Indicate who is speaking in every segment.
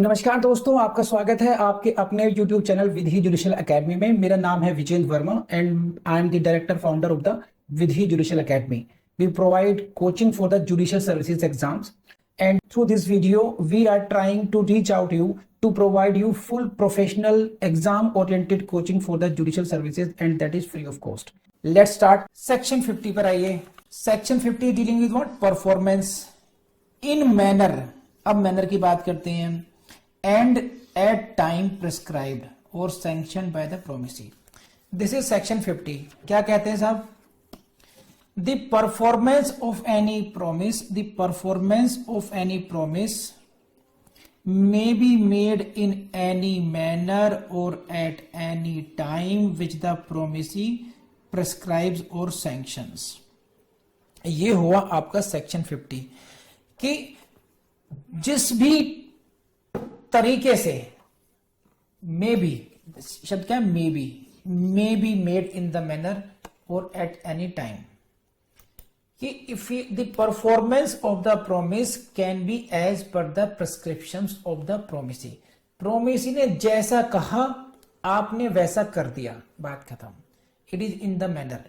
Speaker 1: नमस्कार दोस्तों, आपका स्वागत है आपके अपने YouTube channel Vidhi Judicial Academy में। मेरा नाम है Vijendra Verma and I am the director founder of the Vidhi Judicial Academy. We provide coaching for the judicial services exams and through this video we are trying to reach out you to provide you full professional exam oriented coaching for the judicial services and that is free of cost. Let's start section 50 पर आइए। section 50 dealing with what? Performance in manner। अब manner की बात करते हैं। and at time prescribed or sanctioned by the promisee। this is section 50। क्या कहते हैं साहब? The performance of any promise may be made in any manner or at any time which the promisee prescribes or sanctions। ये हुआ आपका section 50 कि जिस भी तरीके से may be, शब्द क्या है? may be made in the manner or at any time कि if the performance of the promise can be as per the prescriptions of the promisee। promisee ने जैसा कहा आपने वैसा कर दिया, बात खत्म। it is in the manner।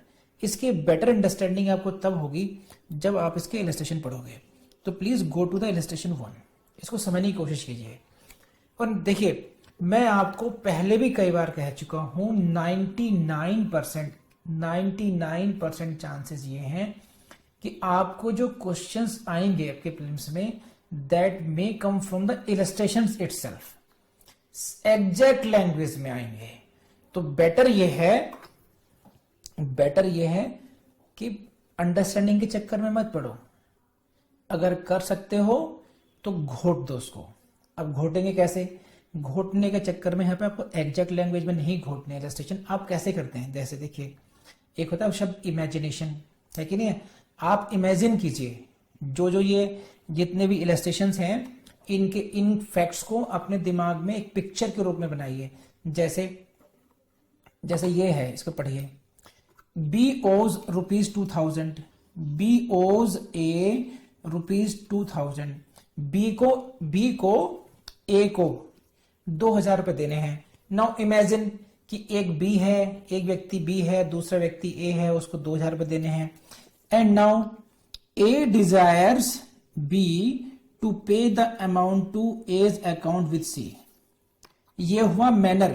Speaker 1: इसकी बेटर अंडरस्टैंडिंग आपको तब होगी जब आप इसके इलस्ट्रेशन पढ़ोगे। तो please go to the illustration 1, इसको समझने की कोशिश कीजिए। और देखिए, मैं आपको पहले भी कई बार कह चुका हूं 99% चांसेस ये हैं कि आपको जो क्वेश्चंस आएंगे आपके प्रीलिम्स में that may come from the illustrations itself, exact language में आएंगे। तो बेटर ये है कि अंडरस्टैंडिंग के चक्कर में मत पड़ो। अगर कर सकते हो तो घोट दो उसको। अब घोटेंगे कैसे? घोटने के चक्कर में यहाँ पे आपको एग्जैक्ट लैंग्वेज में नहीं घोटने। इलस्ट्रेशन आप कैसे करते हैं? जैसे देखिए, एक होता है शब्द इमेजिनेशन, है कि नहीं है? आप इमेजिन कीजिए जो ये जितने भी इलस्ट्रेशंस हैं इन फैक्ट्स को अपने दिमाग में एक पिक्चर के रूप में बनाइए। जैसे ये है, इसको पढ़िए। बी ओज ₹2000, बी ओज ए ₹2000। बी को ए को 2000 रुपए देने हैं। नाउ इमेजिन कि एक बी है, एक व्यक्ति बी है, दूसरा व्यक्ति ए है, उसको 2000 रुपए देने हैं। And now A desires B to pay the amount to A's account with C। ये हुआ मैनर,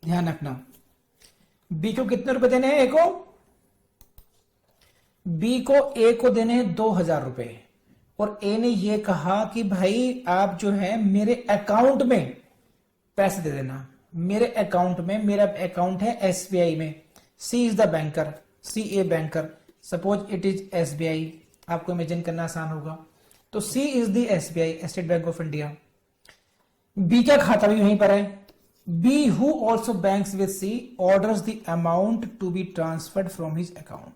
Speaker 1: ध्यान रखना। B को कितने रुपए देने हैं? A को, B को A को देने हैं 2000 रुपए। और A ने ये कहा कि भाई आप जो है मेरे अकाउंट में पैसे दे देना। मेरे अकाउंट में, मेरा अकाउंट है SBI में। C is the banker, C a banker, suppose it is SBI। आपको इमेजिन करना आसान होगा। तो C is the SBI, state bank of India. B का खाता भी वहीं पर है। B who also banks with C orders the amount to be transferred from his account.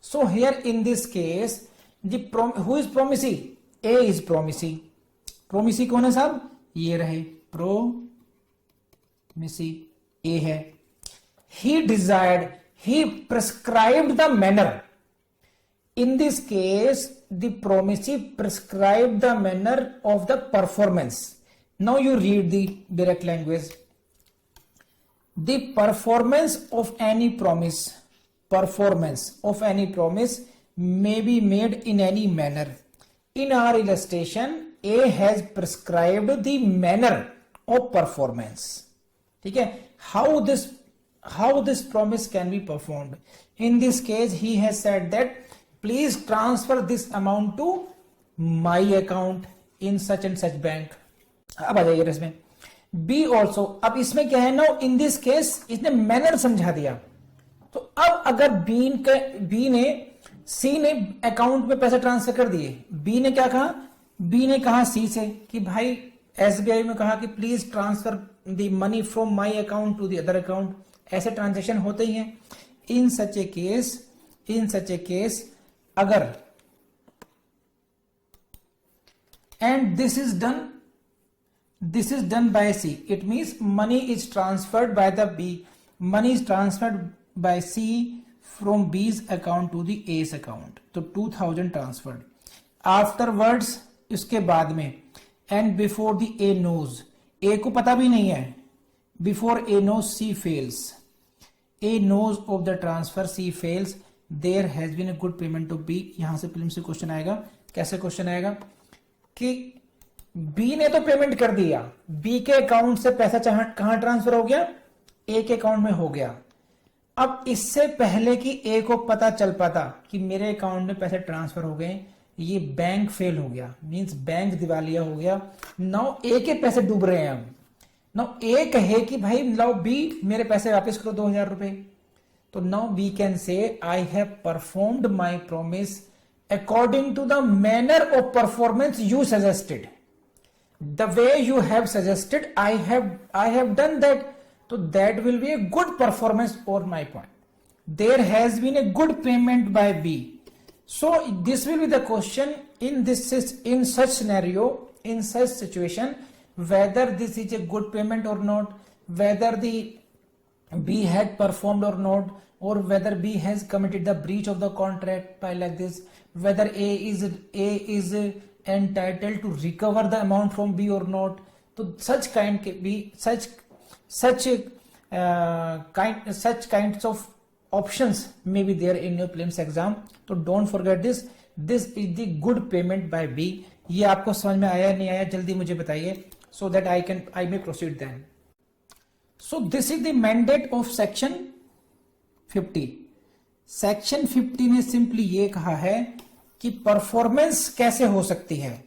Speaker 1: So here in this case who is promisee? A is promisee. Promisee कौन है साहब? ये रहे, प्रोमिसी ए है। ही desired, he prescribed the manner। in this case the promisee prescribed the manner of the performance। now you read the direct language। the performance of any promise may be made in any manner। in our illustration A has prescribed the manner of performance। ठीक है? how this promise can be performed? in this case he has said that please transfer this amount to my account in such and such bank। अब आ जाइए इसमें B also। अब इसमें क्या है? now in this case इसने manner समझा दिया। तो अब अगर B ने C ने अकाउंट में पैसे ट्रांसफर कर दिए। B ने क्या कहा? B ने कहा C से कि भाई SBI में कहा कि please transfer the money from my account to the other account. ऐसे ट्रांजेक्शन होते ही हैं। इन सच ए केस अगर and this is done by C, it means money is transferred by the B, money is transferred by C from B's account to the S account. तो 2000 transferred. Afterwards, इसके बाद में and before the A knows, A को पता भी नहीं है, before A knows C fails, A knows of the transfer C fails, there has been a good payment to B. यहां से प्रीलिम्स से क्वेश्चन आएगा। कैसे क्वेश्चन आएगा कि बी ने तो पेमेंट कर दिया, बी के अकाउंट से पैसा कहां ट्रांसफर हो गया, ए के अकाउंट में हो गया। अब इससे पहले कि ए को पता चल पाता कि मेरे अकाउंट में पैसे ट्रांसफर हो गए, ये बैंक फेल हो गया, मींस बैंक दिवालिया हो गया। नाउ ए के पैसे डूब रहे हैं। अब नाउ ए कहे कि भाई लाओ बी मेरे पैसे वापस करो 2000 रुपए, तो now we can say I have performed my promise according to the manner of performance you suggested, the way you have suggested I have done that, तो that will be a good performance or my point. There has been a good payment by B. So this will be the question in such scenario, in such situation, whether this is a good payment or not, whether the B had performed or not, or whether B has committed the breach of the contract by like this, whether A is entitled to recover the amount from B or not. So such kinds of options may be there in your prelims exam. So don't forget this is the good payment by B. ये आपको समझ में आया नहीं आया जल्दी मुझे बताइए, so that I may proceed then. So this is the mandate of section 50. Section 50 ने सिंपली ये कहा है कि परफॉर्मेंस कैसे हो सकती है,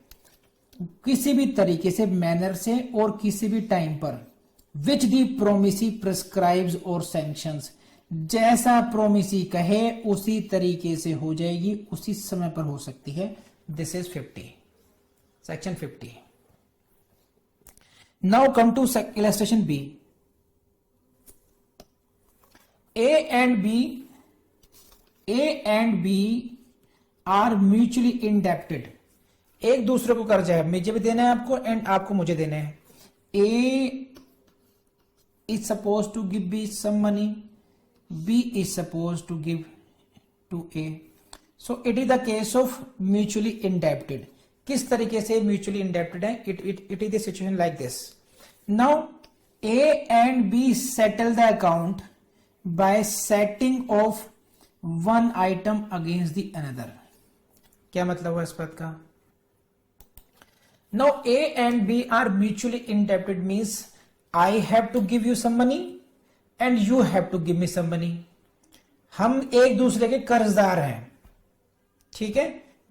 Speaker 1: किसी भी तरीके से, मैनर से और किसी भी टाइम पर, विच दी प्रोमिसी प्रिस्क्राइब्स और सैंक्शंस, जैसा प्रोमिसी कहे उसी तरीके से हो जाएगी, उसी समय पर हो सकती है। This is 50, section 50। Now come to illustration B. A and B are mutually indebted, एक दूसरे को कर्जा है, मुझे भी देना है आपको एंड आपको मुझे देना है। ए is supposed to give B some money, B is supposed to give to A. So it is the case of mutually indebted. किस तरीके से mutually indebted है? It is the situation like this. Now A and B settle the account by setting off one item against the another. क्या मतलब है इस बात का? Now A and B are mutually indebted means I have to give you some money and you have to give me some money. हम एक दूसरे के कर्जदार हैं, ठीक है।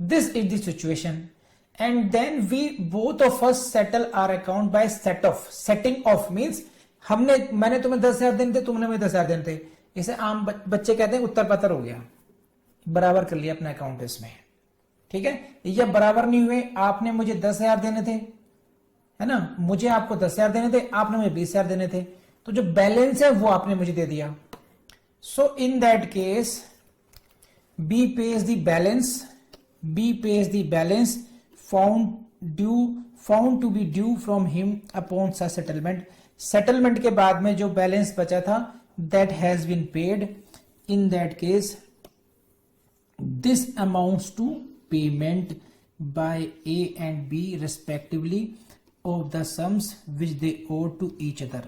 Speaker 1: This is the situation and then we both of us settle our account by set off. Setting off means मैंने तुम्हें 10,000 देने थे, तुमने मुझे 10,000 देने थे। इसे आम बच्चे कहते हैं उत्तर पत्तर हो गया, बराबर कर लिया अपना अकाउंट इसमें, ठीक है। या बराबर नहीं हुए, आपने मुझे 10,000 देने थे, है ना, मुझे आपको 10,000 देने थे, आपने मुझे 20,000 देने थे, तो जो बैलेंस है वो आपने मुझे दे दिया। So in that case B pays the balance found to be due from him upon such settlement. Settlement के बाद में जो बैलेंस बचा था that has been paid. In that case this amounts to payment by A and B respectively of the sums which they owe to each other.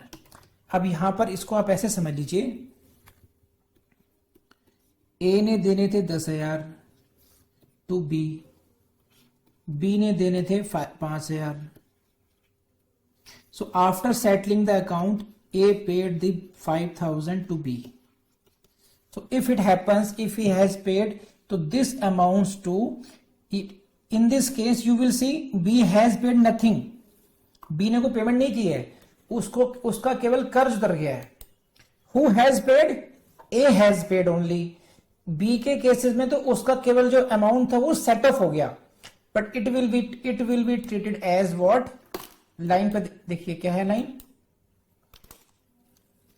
Speaker 1: अब यहां पर इसको आप ऐसे समझ लीजिए, ए ने देने थे 10,000 टू बी ने देने थे 5,000। So after settling the account A paid the 5,000 to B. So if it happens, if he has paid, तो this amounts to, in this case you will see B has paid nothing. B ने कोई payment नहीं की है, उसका केवल कर्ज उतर गया है। Who has paid? A has paid only. B के केसेस में तो उसका केवल जो अमाउंट था वो सेट ऑफ हो गया, but it will be treated as what? Line पे देखिए क्या है line,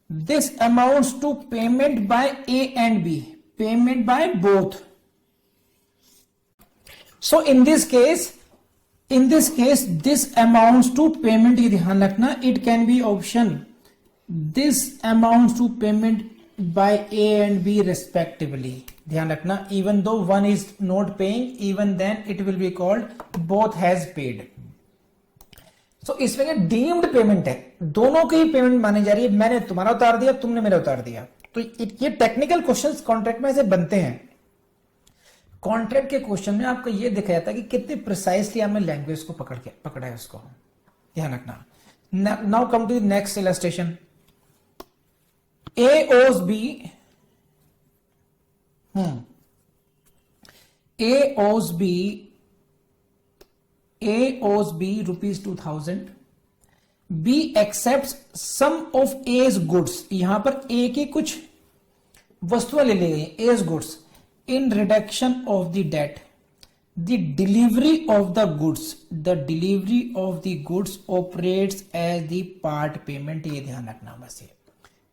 Speaker 1: this amounts to payment by A and B, payment by both. So in this case this amounts to payment, ये ध्यान रखना, it can be option this amounts to payment by A and B respectively. ध्यान रखना, even though one is not paying, even then it will be called both has paid. सो इसमें ये deemed payment है, दोनों की ही पेमेंट मानी जा रही है, मैंने तुम्हारा उतार दिया, तुमने मेरा उतार दिया। तो ये टेक्निकल क्वेश्चंस कॉन्ट्रैक्ट में ऐसे बनते हैं। कॉन्ट्रैक्ट के क्वेश्चन में आपको ये दिखाया था कि कितनी प्रिसाइसली हमने लैंग्वेज को पकड़ा है, उसको ध्यान रखना। Now come to the next illustration. A owes B, A owes B ₹2000. B accepts some of A's goods. यहां पर A की कुछ वस्तुएं ले ली गई, A's goods in reduction of the debt. The delivery of the goods operates as the part payment. ये ध्यान रखना बस, ये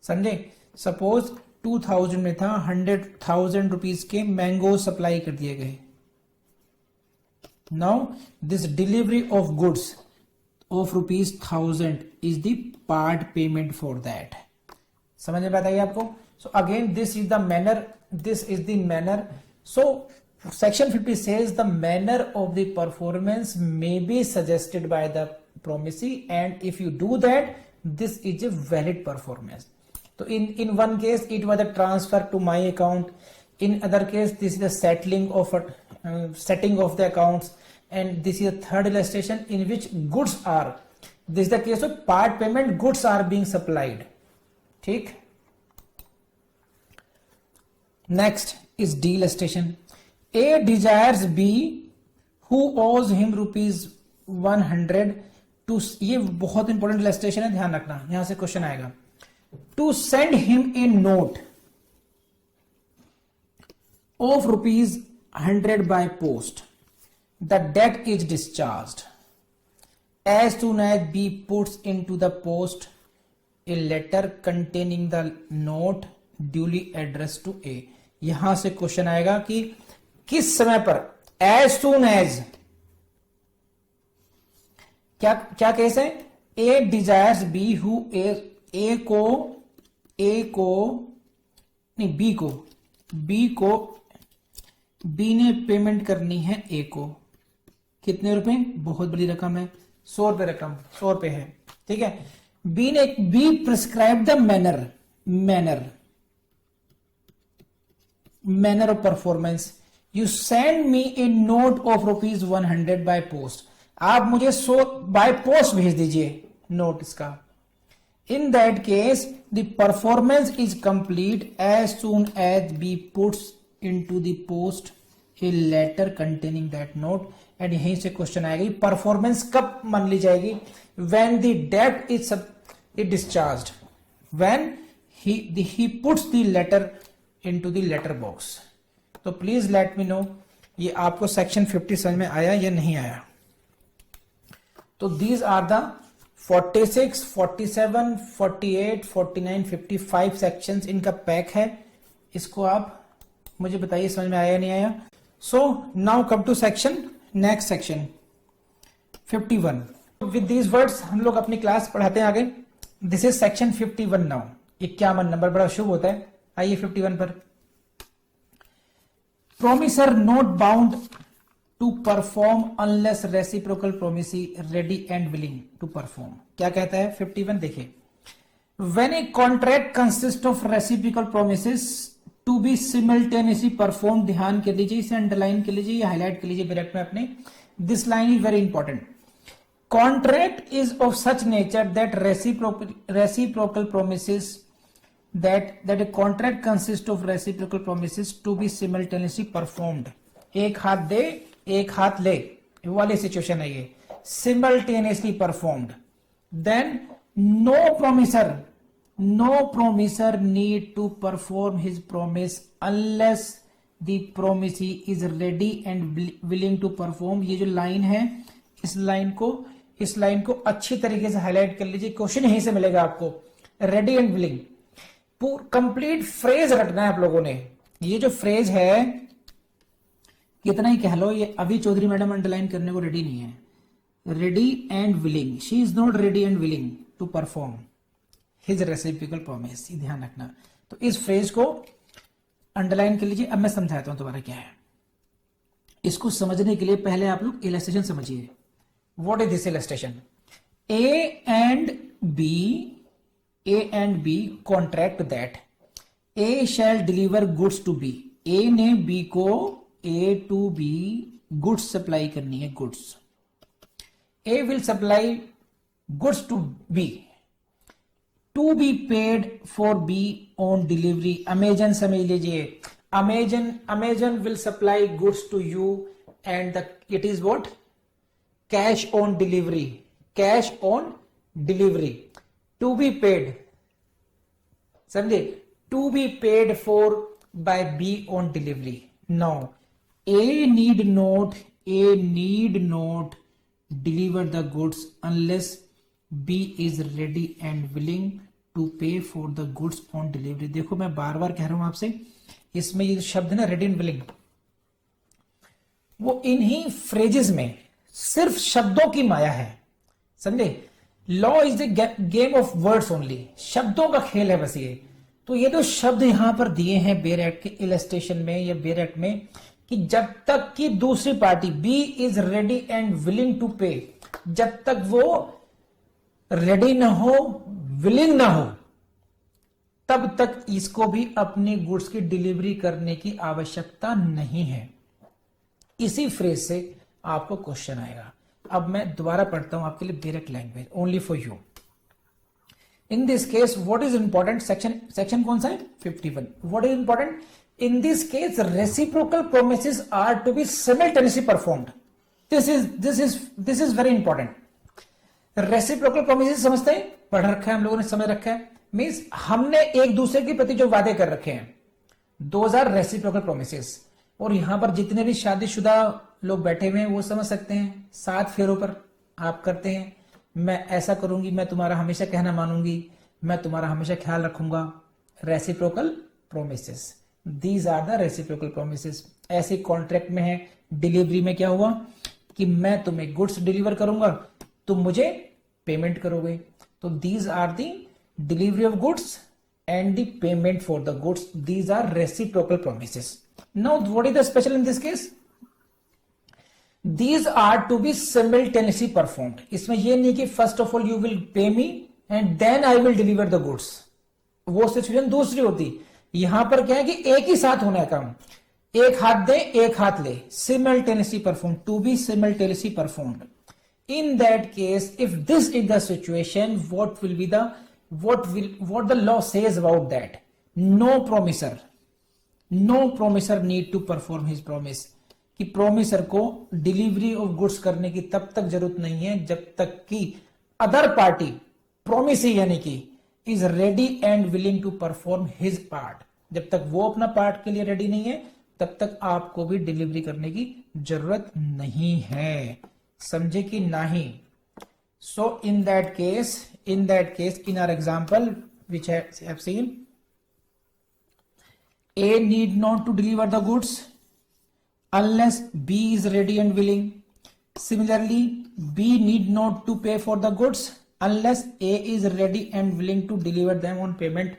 Speaker 1: समझे। सपोज 2000 में था, 100,000 रुपीज के मैंगो सप्लाई कर दिए गए। Now this delivery of goods of ₹1000 is the part payment for that. समझ में बताइए आपको। So again this is the manner. So section 50 says the manner of the performance may be suggested by the promisee, and if you do that, this is a valid performance. So in one case it was a transfer to my account, in other case this is the setting of the accounts, and this is a third illustration in which goods are, this is the case of part payment, goods are being supplied. ठीक। Next is D illustration. A desires B who owes him ₹100 to, ये बहुत important illustration है, ध्यान रखना, यहां से question आएगा। To send him a note of ₹100 by post. The debt is discharged. As soon as B puts into the post a letter containing the note duly addressed to A. यहां से question आएगा कि किस समय पर, as soon as, क्या case है। A desires B who B ने पेमेंट करनी है A को। कितने रुपए, बहुत बड़ी रकम है, 100 रुपए रकम, 100 रुपए है, ठीक है। Be prescribe the manner of performance. You send me A note of ₹100 by post. आप मुझे 100 बाय पोस्ट भेज दीजिए नोट इसका। In that case, the performance is complete as soon as B puts into the post a letter containing that note. And यहीं से question आएगा, performance कब मान ली जाएगी? When the debt is discharged, when he puts the letter into the letter box. तो please let me know ये आपको section 50 समझ में आया या नहीं आया। तो these are the 46, 47, 48, 49, 55 सेक्शंस इनका पैक है। इसको आप मुझे बताइए समझ में आया या नहीं आया। So now come to next section 51। With these words हम लोग अपनी क्लास पढ़ाते हैं आगे। This is section 51 now. 51 नंबर बड़ा शुभ होता है। आइए 51 पर। Promisor not bound to perform unless reciprocal promisee ready and willing to perform. क्या कहता है 51 देखिए। When a contract consist of reciprocal promises to be simultaneously perform, ध्यान कर लीजिए, इसे अंडरलाइन कर लीजिए, हाईलाइट कर लीजिए ब्रैकेट में अपने। This line is very important. Contract is of such nature that reciprocal promises that a contract consists of reciprocal promises to be simultaneously performed. एक हाथ दे एक हाथ ले वाली सिचुएशन है ये, simultaneously performed. Then no promiser need to perform his promise unless the promisee is ready and willing to perform. ये जो लाइन है इस लाइन को अच्छी तरीके से हाईलाइट कर लीजिए, क्वेश्चन यहीं से मिलेगा आपको। Ready and willing complete phrase रखना है आप लोगों ने। ये जो फ्रेज है कितना ही कह लो, ये अभी चौधरी मैडम अंडरलाइन करने को रेडी नहीं है। Ready and willing, she is not ready and willing to perform his reciprocal promise, ध्यान रखना। तो इस फ्रेज को अंडरलाइन कर लीजिए। अब मैं समझाता हूं तुम्हारा क्या है। इसको समझने के लिए पहले आप लोग इलस्ट्रेशन समझिए। What is this illustration? A and B contract that A shall deliver goods to B. A ने B को A to B goods supply करनी है, goods. A will supply goods to B to be paid for B on delivery. Amazon समझ लीजिए, Amazon will supply goods to you and it is what? Cash on delivery. Cash on delivery. To be paid. समझे? To be paid for by B on delivery. Now, A need not deliver the goods unless B is ready and willing to pay for the goods on delivery. देखो मैं बार बार कह रहा हूं आपसे, इसमें ये शब्द ना ready and willing, वो इन्हीं फ्रेजेस में सिर्फ शब्दों की माया है, समझे? Law is the game of words only, शब्दों का खेल है बस ये। तो ये जो शब्द यहां पर दिए हैं बेयर एक्ट के इलस्ट्रेशन में या बेयर एक्ट में, कि जब तक कि दूसरी party B is ready and willing to pay, जब तक वो रेडी ना हो, विलिंग ना हो, तब तक इसको भी अपनी गुड्स की डिलीवरी करने की आवश्यकता नहीं है। इसी फ्रेज से आपको क्वेश्चन आएगा। अब मैं दोबारा पढ़ता हूं आपके लिए direct language only for you. In this case what is important, section कौन सा है? 51। What is important in this case? Reciprocal promises are to be simultaneously performed. This is very important. Reciprocal promises समझते हैं, पढ़ रखा है हम लोगों ने, समझ रखा है। मींस हमने एक दूसरे के प्रति जो वादे कर रखे हैं, दोज आर रेसिप्रोकल प्रोमिसेस। और यहां पर जितने भी शादीशुदा लोग बैठे हुए हैं वो समझ सकते हैं, 7 फेरों पर आप करते हैं, मैं ऐसा करूंगी, मैं तुम्हारा हमेशा कहना मानूंगी, मैं तुम्हारा हमेशा ख्याल रखूंगा। Reciprocal promises, these are the reciprocal promises. ऐसे कॉन्ट्रैक्ट में है। डिलीवरी में क्या हुआ कि मैं तुम्हें गुड्स डिलीवर करूंगा, तुम मुझे पेमेंट करोगे। तो these are the delivery of goods and the payment for the goods. These are reciprocal promises. Now, what is the special in this case? These are to be simultaneously performed. इसमें ये नहीं कि first of all you will pay me and then I will deliver the goods. वो situation दूसरी होती। यहां पर क्या है कि एक ही साथ होना है काम, एक हाथ दे एक हाथ ले, simultaneously performed, to be simultaneously performed. In that case, if this is the situation, what will be the what the law says about that? No promiser need to perform his promise. कि promisor को delivery of goods करने की तब तक जरूरत नहीं है जब तक कि अदर पार्टी प्रोमिस यानी कि is ready and willing to perform his part. जब तक वो अपना पार्ट के लिए रेडी नहीं है तब तक आपको भी डिलीवरी करने की जरूरत नहीं है। समझे कि नहीं? So in that case, in our example, which I have seen, A need not to deliver the goods unless B is ready and willing. Similarly, B need not to pay for the goods unless A is ready and willing to deliver them on payment.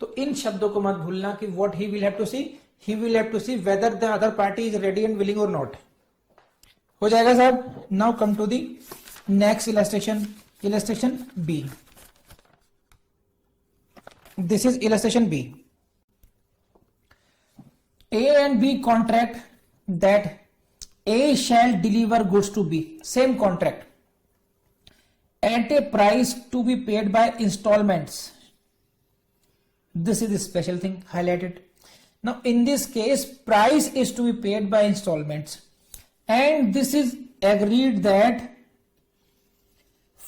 Speaker 1: तो इन शब्दों को मत भूलना कि what he will have to see, he will have to see whether the other party is ready and willing or not. हो जाएगा साहब? Now come to the next illustration B. This is illustration B. A and B contract that A shall deliver goods to B. Same contract at a price to be paid by installments. This is the special thing highlighted. Now in this case, price is to be paid by installments, and this is agreed that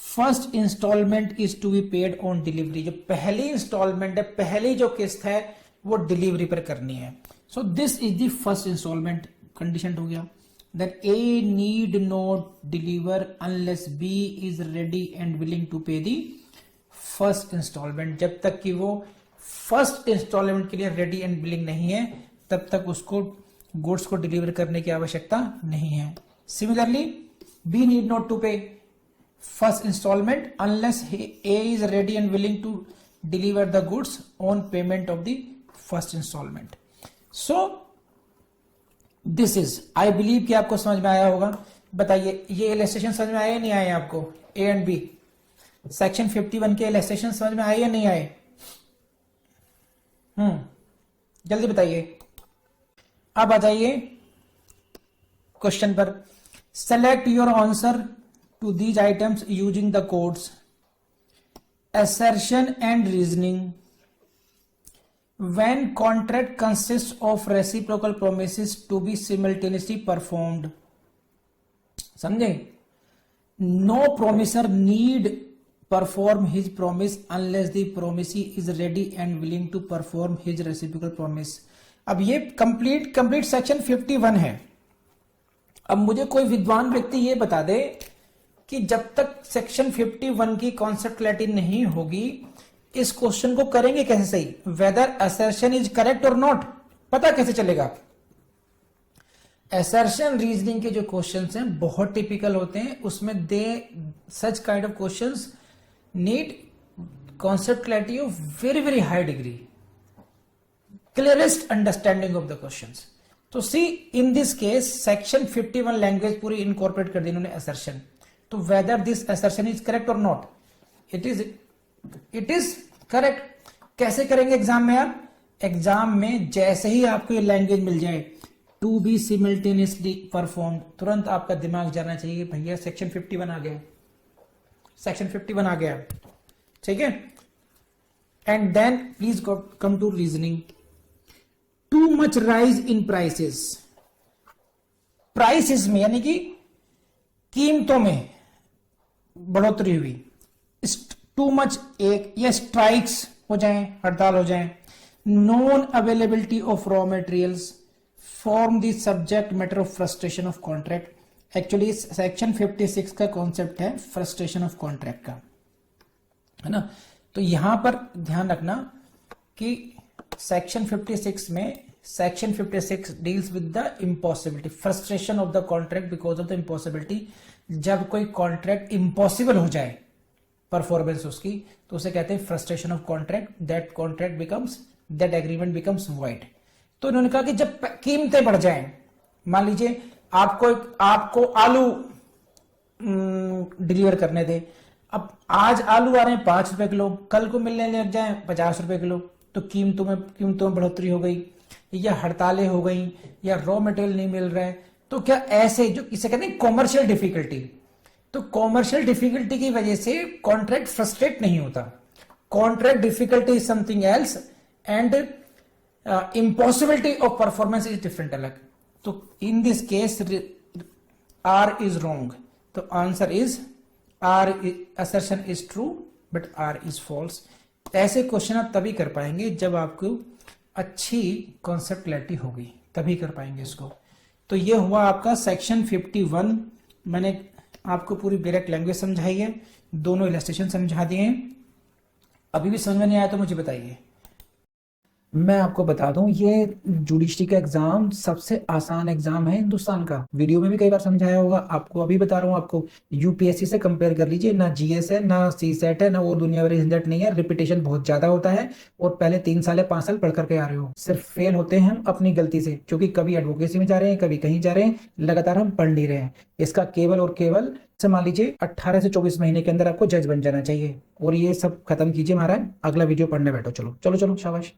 Speaker 1: first installment is to be paid on delivery. जो पहली instalment है, पहली जो किस्त है वो delivery पर करनी है। So this is the first installment. Condition हो गया that A need not deliver unless B is ready and willing to pay the first instalment. जब तक कि वो फर्स्ट इंस्टॉलमेंट के लिए रेडी एंड विलिंग नहीं है तब तक उसको गुड्स को डिलीवर करने की आवश्यकता नहीं है। Similarly, B need not to pay first installment unless A is ready and willing to deliver the goods on payment of the first installment. So this is, I believe कि आपको समझ में आया होगा। बताइए ये इलस्ट्रेशन समझ में आया या नहीं आया आपको? A and B सेक्शन 51 के इलस्ट्रेशन समझ में आए या नहीं आए? जल्दी बताइए। अब आ जाइए क्वेश्चन पर। Select your answer to these items using the codes assertion and reasoning. When contract consists of reciprocal promises to be simultaneously performed, समझे? No promiser need perform his promise unless the promisee is ready and willing to perform his reciprocal promise. अब ये complete section 51 है। अब मुझे कोई विद्वान व्यक्ति ये बता दे कि जब तक सेक्शन 51 की कॉन्सेप्ट क्लैरिटी नहीं होगी इस क्वेश्चन को करेंगे कैसे सही? वेदर असर्शन इज करेक्ट और नॉट पता कैसे चलेगा? असर्शन रीजनिंग के जो क्वेश्चंस हैं बहुत टिपिकल होते हैं, उसमें they such kind of questions need concept clarity of very very high degree, clearest understanding of the questions. तो see in this case section 51 language पूरी इनकॉर्पोरेट कर दी इन्होंने असर्शन। तो whether this assertion is correct और not, it is correct. कैसे करेंगे exam में यार? एग्जाम में जैसे ही आपको ये लैंग्वेज मिल जाए टू बी सिमिल्टेनियसली परफॉर्म, तुरंत आपका दिमाग जाना चाहिए भैया सेक्शन 51 आ गया, सेक्शन 51 आ गया, ठीक है। And then please come to reasoning. Too much rise in prices, prices में यानी कि कीमतों में बढ़ोतरी हुई, टू मच एक या स्ट्राइक्स हो जाएं, हड़ताल हो जाएं, non availability of raw materials form the subject matter of frustration of contract. Actually section 56 का कॉन्सेप्ट है फ्रस्ट्रेशन ऑफ कॉन्ट्रैक्ट का, है ना। तो यहां पर ध्यान रखना कि सेक्शन 56 में section 56 deals with the impossibility, frustration of the contract because of the impossibility. जब कोई कॉन्ट्रैक्ट इम्पॉसिबल हो जाए परफॉर्मेंस उसकी, तो उसे कहते हैं frustration of contract, that contract becomes, that agreement becomes void. तो इन्होंने कहा कि जब कीमतें बढ़ जाएं, मान लीजिए आपको आलू डिलीवर करने थे, अब आज आलू आ रहे हैं 5 रुपए किलो, कल को मिलने लग जाए 50 रुपए किलो, तो कीमतों में बढ़ोतरी हो गई, या हड़तालें हो गई, या रॉ मटेरियल नहीं मिल रहा है। तो क्या ऐसे जो इसे कहते हैं कॉमर्शियल डिफिकल्टी, तो कॉमर्शियल डिफिकल्टी की वजह से कॉन्ट्रैक्ट फ्रस्ट्रेट नहीं होता। Contract difficulty is something else and impossibility of performance is different अलग। तो in this case R is wrong, तो answer is R, assertion is true but R is false. ऐसे question आप तभी कर पाएंगे जब आपको अच्छी कॉन्सेप्ट क्लैरिटी होगी, तभी कर पाएंगे इसको। तो ये हुआ आपका सेक्शन 51। मैंने आपको पूरी डायरेक्ट लैंग्वेज समझाई है, दोनों इलस्ट्रेशन समझा दिए हैं। अभी भी समझ में नहीं आया तो मुझे बताइए। मैं आपको बता दूं ये जुडिशरी का एग्जाम सबसे आसान एग्जाम है हिंदुस्तान का। वीडियो में भी कई बार समझाया होगा, आपको अभी बता रहा हूँ। आपको यूपीएससी से कंपेयर कर लीजिए, ना जीएस है, ना सीसेट है, ना वो दुनिया भर झंझट नहीं है। रिपीटेशन बहुत ज्यादा होता है और पहले 3 साल या 5 साल पढ़ करके आ रहे हो। सिर्फ फेल होते हैं हम अपनी गलती से, क्योंकि कभी एडवोकेसी में जा रहे हैं, कभी कहीं जा रहे हैं, लगातार हम पढ़ नहीं रहे हैं। इसका केवल और केवल से मान लीजिए 18 से 24 महीने के अंदर आपको जज बन जाना चाहिए। और ये सब खत्म कीजिए महाराज, अगला वीडियो पढ़ने बैठो। चलो चलो चलो, शाबाश।